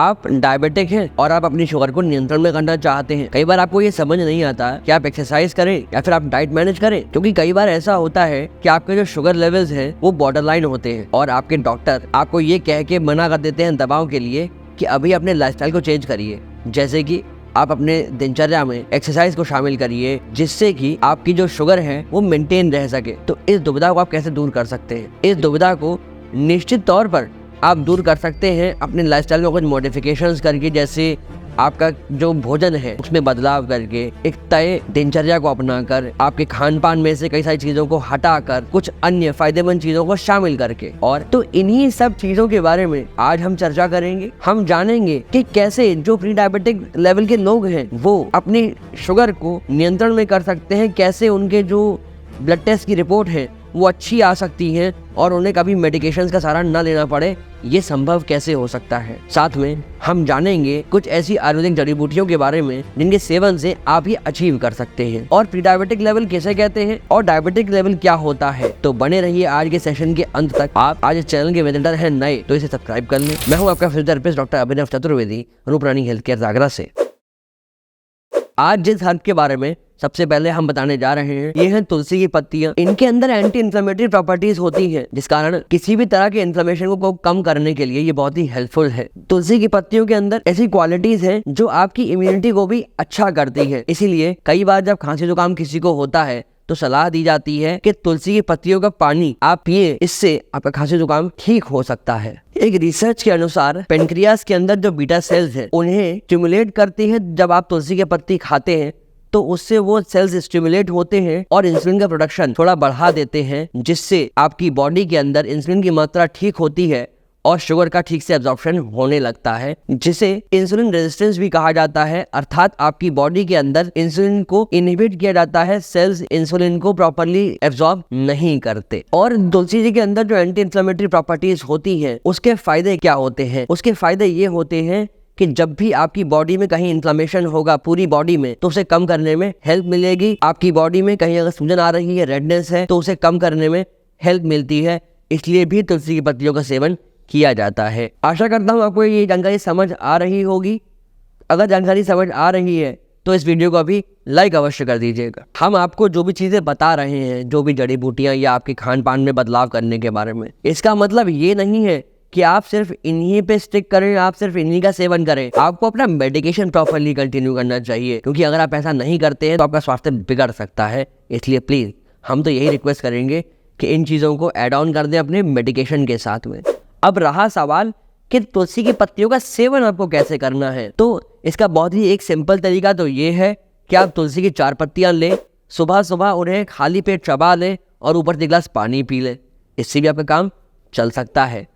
आप डायबिटिक हैं और आप अपनी शुगर को नियंत्रण में करना चाहते हैं, कई बार आपको ये समझ नहीं आता कि आप एक्सरसाइज करें या फिर आप डाइट मैनेज करें, क्योंकि कई बार ऐसा होता है कि आपके जो शुगर लेवल्स हैं वो बॉर्डर लाइन होते हैं और आपके डॉक्टर आपको ये कह के मना कर देते हैं दवाओं के लिए कि अभी अपने लाइफस्टाइल को चेंज करिए, जैसे कि आप अपने दिनचर्या में एक्सरसाइज को शामिल करिए जिससे कि आपकी जो शुगर है वो मेंटेन रह सके। तो इस दुविधा को आप कैसे दूर कर सकते हैं? इस दुविधा को निश्चित तौर पर आप दूर कर सकते हैं अपने लाइफस्टाइल में कुछ मॉडिफिकेशंस करके, जैसे आपका जो भोजन है उसमें बदलाव करके, एक तय दिनचर्या को अपनाकर, आपके खान पान में से कई सारी चीजों को हटाकर कुछ अन्य फायदेमंद चीजों को शामिल करके। और तो इन्हीं सब चीजों के बारे में आज हम चर्चा करेंगे। हम जानेंगे कि कैसे जो प्री डायबिटिक लेवल के लोग हैं वो अपनी शुगर को नियंत्रण में कर सकते हैं, कैसे उनके जो ब्लड टेस्ट की रिपोर्ट है वो अच्छी आ सकती है और उन्हें कभी मेडिकेशंस का सहारा न लेना पड़े। ये संभव कैसे हो सकता है? साथ में हम जानेंगे कुछ ऐसी आयुर्वेदिक जड़ी बूटियों के बारे में जिनके सेवन से आप ये अचीव कर सकते हैं, और प्री डायबिटिक लेवल कैसे कहते हैं और डायबिटिक लेवल क्या होता है। तो बने रहिए आज के सेशन के अंत तक। आप आज इस चैनल के विजिटर हैं नए तो इसे सब्सक्राइब कर लें। मैं हूँ आपका फिजियोथेरेपिस्ट डॉक्टर अभिनव चतुर्वेदी, रूपरानी हेल्थ केयर आगरा से। आज जिस हर्ब के बारे में सबसे पहले हम बताने जा रहे हैं ये है तुलसी की पत्तियां। इनके अंदर एंटी इन्फ्लेमेटरी प्रॉपर्टीज होती हैं, जिस कारण किसी भी तरह के इन्फ्लेमेशन को कम करने के लिए ये बहुत ही हेल्पफुल है। तुलसी की पत्तियों के अंदर ऐसी क्वालिटीज हैं जो आपकी इम्यूनिटी को भी अच्छा करती है। इसीलिए कई बार जब खांसी जुकाम किसी को होता है तो सलाह दी जाती है कि तुलसी की पत्तियों का पानी आप पिए, इससे आपका खांसी जुकाम ठीक हो सकता है। एक रिसर्च के अनुसार पेनक्रियास के अंदर जो बीटा सेल्स हैं उन्हें स्टिमुलेट करती है। जब आप तुलसी की पत्ती खाते हैं तो उससे वो सेल्स स्टिमुलेट होते हैं और इंसुलिन का प्रोडक्शन थोड़ा बढ़ा देते हैं, जिससे आपकी बॉडी के अंदर इंसुलिन की मात्रा ठीक होती है और शुगर का ठीक से एब्जॉर्प्शन होने लगता है, जिसे इंसुलिन रेजिस्टेंस भी कहा जाता है। अर्थात आपकी बॉडी के अंदर इंसुलिन को इनहिबिट किया जाता है, सेल्स इंसुलिन को प्रॉपर्ली एब्जॉर्ब नहीं करते। और तुलसी जी के अंदर जो एंटी इन्फ्लेमेटरी प्रॉपर्टीज होती हैं उसके फायदे क्या होते हैं? उसके फायदे ये होते हैं कि जब भी आपकी बॉडी में कहीं इन्फ्लेमेशन होगा पूरी बॉडी में तो उसे कम करने में हेल्प मिलेगी। आपकी बॉडी में कहीं अगर सूजन आ रही है, रेडनेस है, तो उसे कम करने में हेल्प मिलती है। इसलिए भी तुलसी की पत्तियों का सेवन किया जाता है। आशा करता हूँ आपको ये जानकारी समझ आ रही होगी। अगर जानकारी समझ आ रही है तो इस वीडियो को अभी लाइक अवश्य कर दीजिएगा। हम आपको जो भी चीजें बता रहे हैं, जो भी जड़ी बूटियां या आपके खान पान में बदलाव करने के बारे में, इसका मतलब ये नहीं है कि आप सिर्फ इन्हीं पे स्टिक करें, आप सिर्फ इन्हीं का सेवन करें। आपको अपना मेडिकेशन प्रॉपर्ली कंटिन्यू करना चाहिए, क्योंकि अगर आप ऐसा नहीं करते हैं तो आपका स्वास्थ्य बिगड़ सकता है। इसलिए प्लीज हम तो यही रिक्वेस्ट करेंगे कि इन चीजों को ऐड ऑन कर दें अपने मेडिकेशन के साथ में। अब रहा सवाल कि तुलसी की पत्तियों का सेवन आपको कैसे करना है, तो इसका बहुत ही एक सिंपल तरीका तो ये है कि आप तुलसी की 4 पत्तियां लें, सुबह सुबह उन्हें खाली पेट चबा लें और ऊपर से 1 गिलास पानी पी लें। इससे भी आपका काम चल सकता है।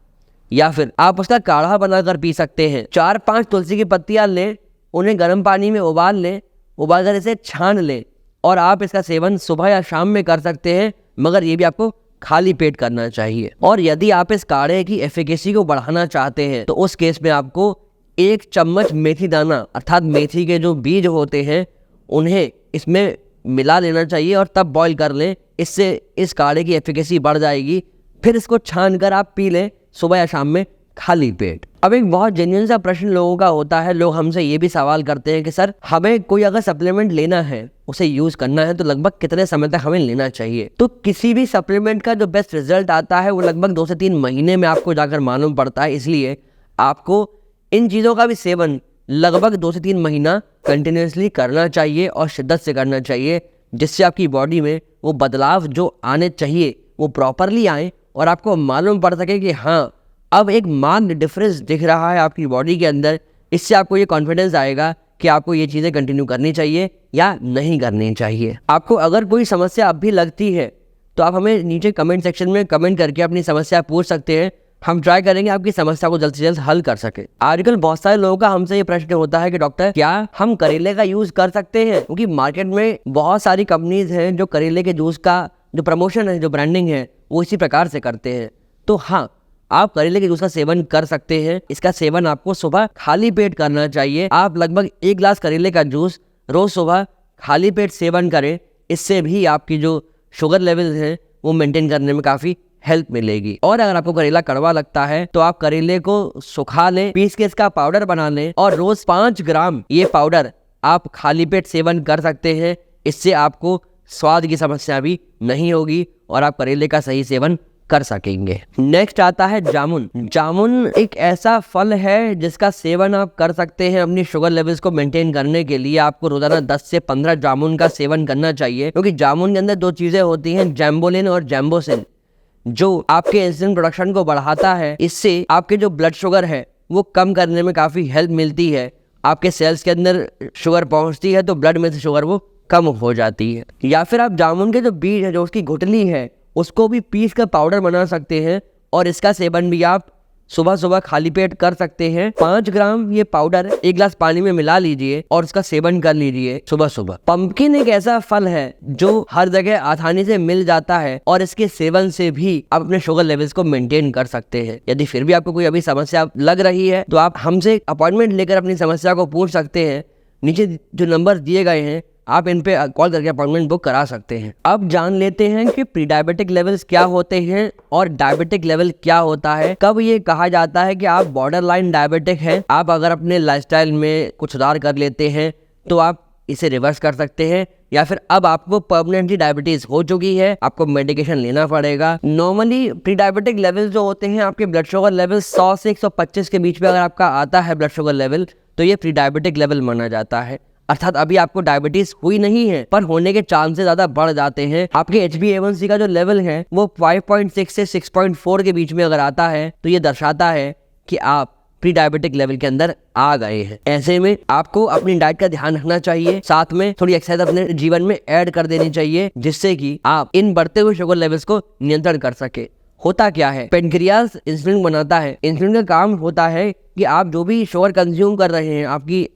या फिर आप उसका काढ़ा बनाकर पी सकते हैं। 4-5 तुलसी की पत्तियां लें, उन्हें गर्म पानी में उबाल लें, उबालकर इसे छान लें और आप इसका सेवन सुबह या शाम में कर सकते हैं, मगर ये भी आपको खाली पेट करना चाहिए। और यदि आप इस काढ़े की एफिकेसी को बढ़ाना चाहते हैं तो उस केस में आपको 1 चम्मच मेथी दाना अर्थात मेथी के जो बीज होते हैं उन्हें इसमें मिला लेना चाहिए और तब बॉईल कर लें। इससे इस काढ़े की एफिकेसी बढ़ जाएगी। फिर इसको छान कर आप पी लें सुबह या शाम में खाली पेट। अब एक बहुत जेन्युइन सा प्रश्न लोगों का होता है, लोग हमसे ये भी सवाल करते हैं कि सर हमें कोई अगर सप्लीमेंट लेना है, उसे यूज करना है तो लगभग कितने समय तक हमें लेना चाहिए? तो किसी भी सप्लीमेंट का जो बेस्ट रिजल्ट आता है वो लगभग 2 से 3 महीने में आपको जाकर मालूम पड़ता है। इसलिए आपको इन चीज़ों का भी सेवन लगभग 2 से 3 महीना कंटिन्यूसली करना चाहिए और शिद्दत से करना चाहिए, जिससे आपकी बॉडी में वो बदलाव जो आने चाहिए वो प्रॉपरली आए और आपको मालूम पड़ सके कि हाँ अब एक मान डिफरेंस दिख रहा है आपकी बॉडी के अंदर। इससे आपको ये कॉन्फिडेंस आएगा कि आपको ये चीज़ें कंटिन्यू करनी चाहिए या नहीं करनी चाहिए। आपको अगर कोई समस्या अब भी लगती है तो आप हमें नीचे कमेंट सेक्शन में कमेंट करके अपनी समस्या पूछ सकते हैं। हम ट्राई करेंगे आपकी समस्या को जल्द से जल्द हल कर सके। आजकल बहुत सारे लोगों का हमसे ये प्रश्न होता है कि डॉक्टर क्या हम करेले का यूज कर सकते हैं? क्योंकि मार्केट में बहुत सारी कंपनीज हैं जो करेले के जूस का जो प्रमोशन है, जो ब्रांडिंग है, वो इसी प्रकार से करते हैं। तो हाँ, आप करेले के जूस का सेवन कर सकते हैं। इसका सेवन आपको सुबह खाली पेट करना चाहिए। आप लगभग 1 गिलास करेले का जूस रोज सुबह खाली पेट सेवन करें। इससे भी आपकी जो शुगर लेवल्स हैं वो मेंटेन करने में काफ़ी हेल्प मिलेगी। और अगर आपको करेला कड़वा लगता है तो आप करेले को सुखा लें, पीस के इसका पाउडर बना लें और रोज 5 ग्राम ये पाउडर आप खाली पेट सेवन कर सकते हैं। इससे आपको स्वाद की समस्या भी नहीं होगी और आप करेले का सही सेवन कर सकेंगे। नेक्स्ट आता है जामुन। जामुन एक ऐसा फल है जिसका सेवन आप कर सकते हैं अपनी शुगर लेवल्स को मेंटेन करने के लिए। आपको रोजाना 10 से 15 जामुन का सेवन करना चाहिए, क्योंकि जामुन के अंदर 2 चीजें होती हैं, जैम्बोलिन और जैम्बोसिन, जो आपके इंसुलिन प्रोडक्शन को बढ़ाता है। इससे आपके जो ब्लड शुगर है वो कम करने में काफी हेल्प मिलती है। आपके सेल्स के अंदर शुगर पहुंचती है तो ब्लड में से शुगर वो कम हो जाती है। या फिर आप जामुन के जो बीज है, जो उसकी गुठली है, उसको भी पीस कर पाउडर बना सकते हैं और इसका सेवन भी आप सुबह सुबह खाली पेट कर सकते हैं। 5 ग्राम ये पाउडर 1 गिलास पानी में मिला लीजिए और इसका सेवन कर लीजिए सुबह सुबह। पंपकिन एक ऐसा फल है जो हर जगह आसानी से मिल जाता है और इसके सेवन से भी आप अपने शुगर लेवल्स को मेंटेन कर सकते हैं। यदि फिर भी आपको कोई अभी समस्या लग रही है तो आप हमसे अपॉइंटमेंट लेकर अपनी समस्या को पूछ सकते हैं। नीचे जो नंबर दिए गए हैं आप इन पे कॉल करके अपॉइंटमेंट बुक करा सकते हैं। अब जान लेते हैं कि प्री डायबिटिक लेवल्स क्या होते हैं और डायबिटिक लेवल क्या होता है। कब ये कहा जाता है कि आप बॉर्डर लाइन डायबिटिक हैं। आप अगर अपने लाइफस्टाइल में कुछ सुधार कर लेते हैं तो आप इसे रिवर्स कर सकते हैं, या फिर अब आपको परमानेंटली डायबिटीज हो चुकी है, आपको मेडिकेशन लेना पड़ेगा। नॉर्मली प्री डायबिटिक लेवल जो होते हैं, आपके ब्लड शुगर लेवल 100 से 125 के बीच में अगर आपका आता है ब्लड शुगर लेवल, तो ये प्री डायबिटिक लेवल माना जाता है। अर्थात अभी आपको डायबिटीज हुई नहीं है पर होने के चांसेस ज्यादा बढ़ जाते हैं। आपके HbA1c का जो लेवल है वो 5.6 से 6.4 के बीच में अगर आता है तो ये दर्शाता है कि आप प्री डायबिटिक लेवल के अंदर आ गए हैं। ऐसे में आपको अपनी डाइट का ध्यान रखना चाहिए, साथ में थोड़ी एक्सरसाइज अपने जीवन में ऐड कर देनी चाहिए, जिससे कि आप इन बढ़ते हुए शुगर लेवल्स को नियंत्रण कर सके। होता क्या है, पेनक्रियास इंसुलिन बनाता है। इंसुलिन का काम होता है कि आप जो भी शुगर कंज्यूम कर रहे हैं,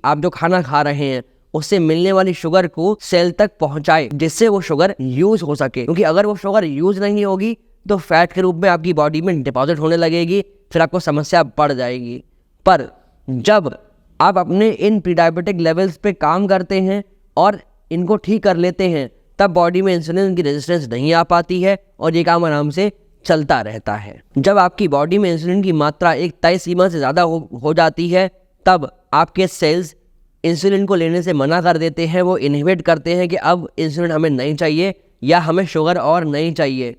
आप जो खाना खा रहे हैं, उससे मिलने वाली शुगर को सेल तक पहुंचाए, जिससे वो शुगर यूज हो सके। क्योंकि अगर वो शुगर यूज नहीं होगी तो फैट के रूप में आपकी बॉडी में डिपॉजिट होने लगेगी, फिर आपको समस्या बढ़ जाएगी। पर जब आप अपने इन प्री डायबिटिक लेवल्स पे काम करते हैं और इनको ठीक कर लेते हैं, तब बॉडी में इंसुलिन की रेजिस्टेंस नहीं आ पाती है और ये काम आराम से चलता रहता है। जब आपकी बॉडी में इंसुलिन की मात्रा एक तय सीमा से ज़्यादा हो जाती है, तब आपके सेल्स इंसुलिन को लेने से मना कर देते हैं। वो इनहिबिट करते हैं कि अब इंसुलिन हमें नहीं चाहिए या हमें शुगर और नहीं चाहिए।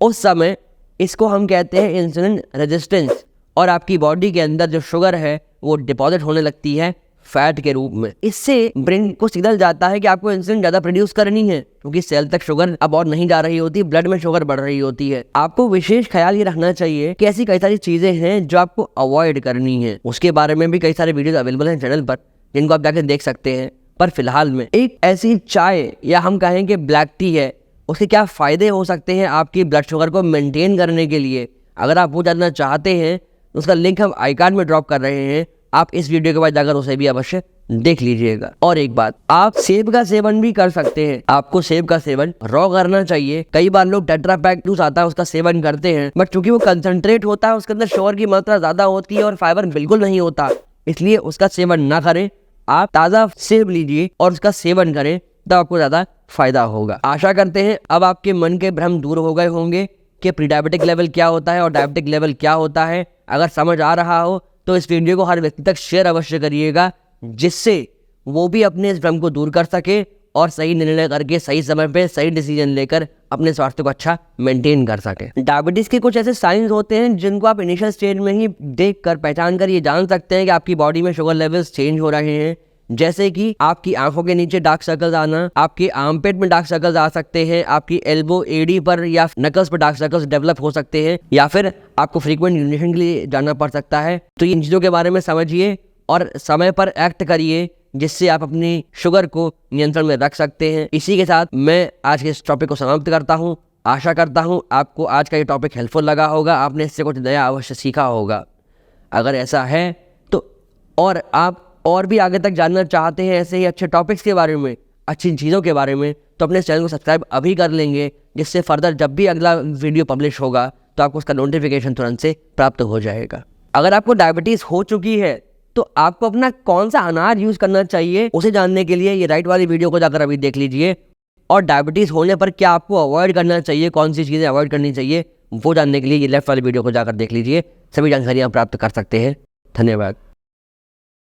उस समय इसको हम कहते हैं इंसुलिन रेजिस्टेंस, और आपकी बॉडी के अंदर जो शुगर है वो डिपॉजिट होने लगती है फैट के रूप में। इससे ब्रेन को सिग्नल जाता है कि आपको इंसुलिन ज़्यादा प्रोड्यूस करनी है, क्योंकि सेल तक शुगर अब और नहीं जा रही होती, ब्लड में शुगर बढ़ रही होती है। आपको विशेष ख्याल ये रखना चाहिए कि ऐसी कई सारी चीज़ें हैं जो आपको अवॉइड करनी है। उसके बारे में भी कई सारे वीडियोज अवेलेबल हैं चैनल पर, जिनको आप जाकर देख सकते हैं। पर फिलहाल में एक ऐसी चाय या हम कहें कि ब्लैक टी है, उसके क्या फ़ायदे हो सकते हैं आपकी ब्लड शुगर को मेंटेन करने के लिए, अगर आप वो जानना चाहते हैं उसका लिंक हम आई कार्ड में ड्रॉप कर रहे हैं। आप इस वीडियो के बाद जाकर उसे भी अवश्य देख लीजिएगा। और एक बात, आप सेब का सेवन भी कर सकते हैं। आपको सेब का सेवन रॉ करना चाहिए। कई बार लोग टेट्रा पैक जूस आता है उसका सेवन करते हैं, बट चूंकि वो कंसंट्रेट होता है, उसके अंदर शुगर की मात्रा ज्यादा होती है और फाइबर बिल्कुल नहीं होता, इसलिए उसका सेवन ना करें। आप ताज़ा सेब लीजिए और उसका सेवन करें, तब आपको ज़्यादा फायदा होगा। आशा करते हैं अब आपके मन के भ्रम दूर हो गए होंगे कि प्री डायबिटिक लेवल क्या होता है और डायबिटिक लेवल क्या होता है। अगर समझ आ रहा हो तो इस वीडियो को हर व्यक्ति तक शेयर अवश्य करिएगा, जिससे वो भी अपने इस भ्रम को दूर कर सके और सही निर्णय करके सही समय पे सही डिसीजन लेकर अपने स्वास्थ्य को अच्छा मेंटेन कर सके। डायबिटीज के कुछ ऐसे साइंस होते हैं जिनको आप इनिशियल स्टेज में ही देख कर पहचान कर ये जान सकते हैं कि आपकी बॉडी में शुगर लेवल्स चेंज हो रहे हैं। जैसे कि आपकी आंखों के नीचे डार्क सर्कल्स आना, आपके आर्मपेट में डार्क सर्कल्स आ सकते हैं, आपकी एल्बो एडी पर या नकल्स पर डार्क सर्कल्स डेवलप हो सकते हैं, या फिर आपको फ्रीक्वेंट यूरिनेशन के लिए जाना पड़ सकता है। तो इन चीज़ों के बारे में समझिए और समय पर एक्ट करिए, जिससे आप अपनी शुगर को नियंत्रण में रख सकते हैं। इसी के साथ मैं आज के इस टॉपिक को समाप्त करता हूँ। आशा करता हूँ आपको आज का ये टॉपिक हेल्पफुल लगा होगा, आपने इससे कुछ नया अवश्य सीखा होगा। अगर ऐसा है तो और आप और भी आगे तक जानना चाहते हैं ऐसे ही अच्छे टॉपिक्स के बारे में, अच्छी चीज़ों के बारे में, तो अपने चैनल को सब्सक्राइब अभी कर लेंगे, जिससे फर्दर जब भी अगला वीडियो पब्लिश होगा तो आपको उसका नोटिफिकेशन तुरंत से प्राप्त हो जाएगा। अगर आपको डायबिटीज़ हो चुकी है तो आपको अपना कौन सा अनाज यूज़ करना चाहिए, उसे जानने के लिए ये राइट वाली वीडियो को जाकर अभी देख लीजिए। और डायबिटीज़ होने पर क्या आपको अवॉइड करना चाहिए, कौन सी चीज़ें अवॉइड करनी चाहिए, वो जानने के लिए ये लेफ्ट वाले वीडियो को जाकर देख लीजिए, सभी जानकारियाँ प्राप्त कर सकते हैं। धन्यवाद।